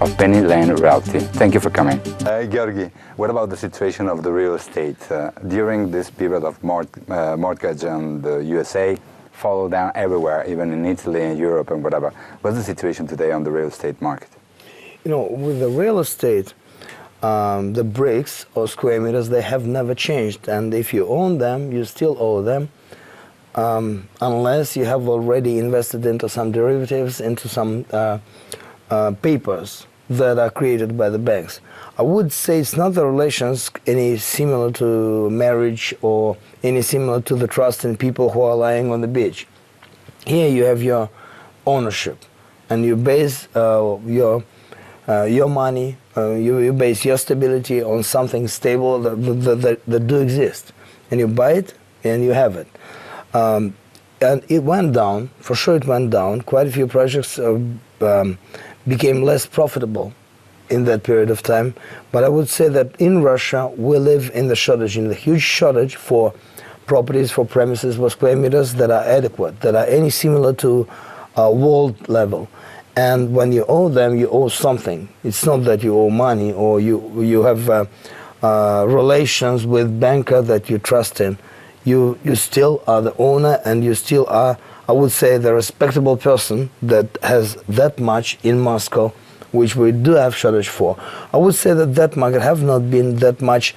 of Penny Lane Realty. Thank you for coming. Georgi, what about the situation of the real estate? During this period of mortgage in the USA, follow down everywhere, even in Italy and Europe and whatever. What's the situation today on the real estate market? You know, with the real estate, the bricks or square meters, they have never changed. And if you own them, you still owe them, unless you have already invested into some derivatives, into some papers that are created by the banks. I would say it's not the relations any similar to marriage or any similar to the trust in people who are lying on the beach. Here you have your ownership, and you base your money, you base your stability on something stable that do exist, and you buy it and you have it. And it went down, for sure it went down. Quite a few projects became less profitable in that period of time. But I would say that in Russia, we live in the shortage, in the huge shortage for properties, for premises, for square meters that are adequate, that are any similar to world level. And when you owe them, you owe something. It's not that you owe money or you have relations with banker that you trust in. You still are the owner, and you still are, I would say, the respectable person that has that much in Moscow, which we do have shortage for. I would say that that market have not been that much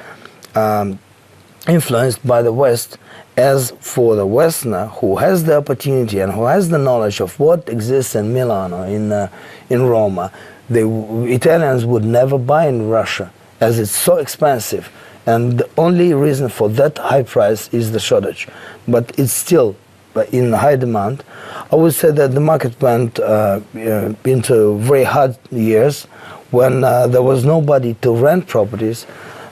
influenced by the West as for the Westerner, who has the opportunity and who has the knowledge of what exists in Milano, in Roma. The Italians would never buy in Russia, as it's so expensive. And the only reason for that high price is the shortage. But it's still in high demand. I would say that the market went into very hard years when there was nobody to rent properties,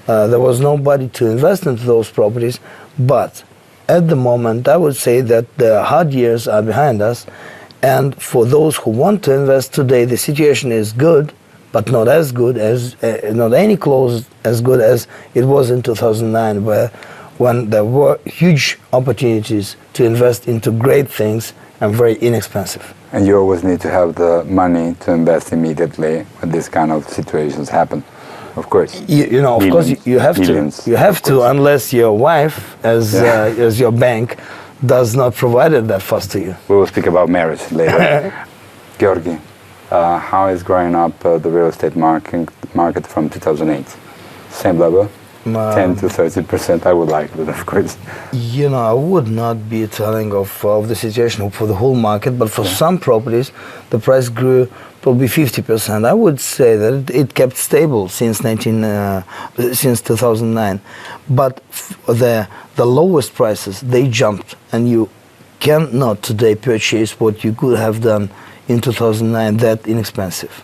there was nobody to invest into those properties. But at the moment, I would say that the hard years are behind us. And for those who want to invest today, the situation is good, but not as good as, not any close as good as it was in 2009, when there were huge opportunities to invest into great things and very inexpensive. And you always need to have the money to invest immediately when these kind of situations happen, of course. You know, of course, you have to, unless your wife, as your bank, does not provide that fast to you. We will speak about marriage later. Georgi, how is growing up the real estate market from 2008? Same level? 10 to 30%, I would like it, of course. You know, I would not be telling of the situation for the whole market, but for some properties, the price grew probably 50%. I would say that it kept stable since 2009. But the lowest prices, they jumped, and you cannot today purchase what you could have done in 2009 that inexpensive.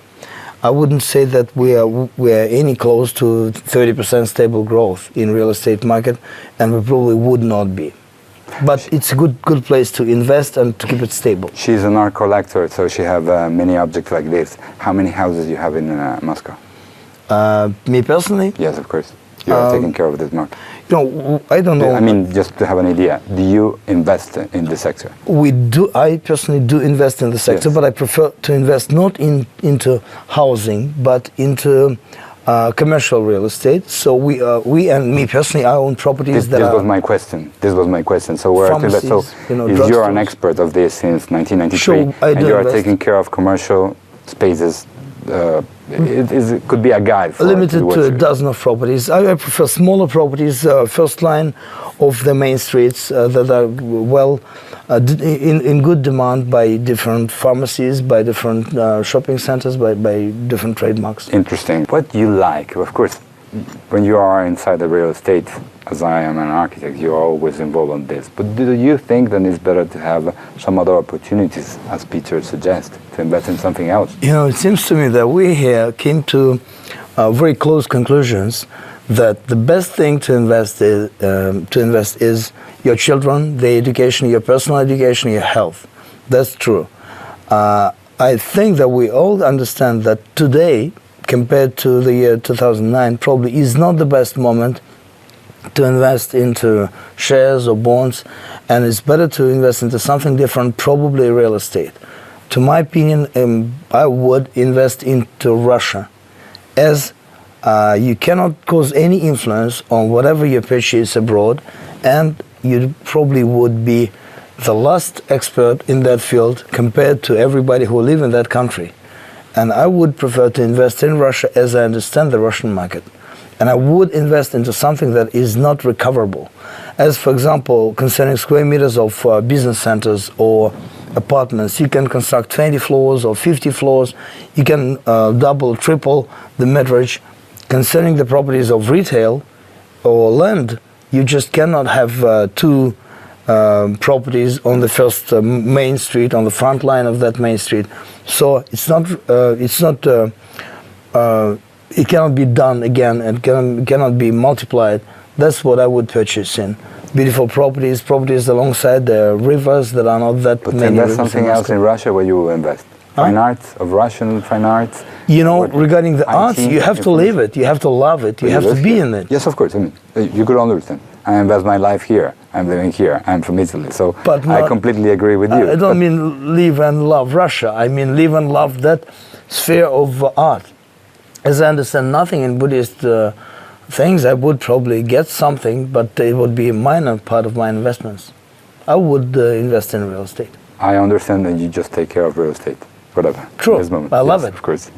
I wouldn't say that we are any close to 30% stable growth in real estate market, and we probably would not be. But it's a good place to invest and to keep it stable. She's an art collector, so she have many objects like this. How many houses you have in Moscow? Me personally? Yes, of course. You are taking care of this market. You know, I don't know. I mean, just to have an idea, do you invest in the sector? We do. I personally do invest in the sector, but I prefer to invest not into housing, but into commercial real estate. So we and me personally, I own properties This was my question. So where to invest? So you're an expert of this since 1993, sure, and you are taking care of commercial spaces. It could be a guide for limited to a dozen of properties. I prefer smaller properties, first line of the main streets that are well in good demand by different pharmacies, by different shopping centers, by different trademarks. Interesting. What do you like? Of course, when you are inside the real estate, as I am an architect, you're always involved in this. But do you think that it's better to have some other opportunities, as Peter suggests, to invest in something else? You know, it seems to me that we here came to very close conclusions that the best thing to invest is your children, their education, your personal education, your health. That's true. I think that we all understand that today, compared to the year 2009, probably is not the best moment to invest into shares or bonds, and it's better to invest into something different, probably real estate. to my opinion, I would invest into Russia, as you cannot cause any influence on whatever you purchase abroad, and you probably would be the last expert in that field compared to everybody who live in that country. And I would prefer to invest in Russia, as I understand the Russian market. And I would invest into something that is not recoverable. As, for example, concerning square meters of business centers or apartments, you can construct 20 floors or 50 floors. You can double, triple the meterage. Concerning the properties of retail or land, you just cannot have two properties on the first main street, on the front line of that main street. So it cannot be done again and cannot be multiplied. That's what I would purchase in. Beautiful properties alongside the rivers that are not that but many. But invest something else in Russia where you will invest? Fine arts, of Russian fine arts? You know, regarding the arts, you have to live it, you have to love it, you have to be in it. Yes, of course. I mean, you could understand. I invest my life here. I'm living here. I'm from Italy. So I completely agree with you. I don't mean live and love Russia. I mean live and love that sphere of art. As I understand nothing in Buddhist things, I would probably get something, but it would be a minor part of my investments. I would invest in real estate. I understand that you just take care of real estate, whatever. True. This moment. I love yes, it. Of course.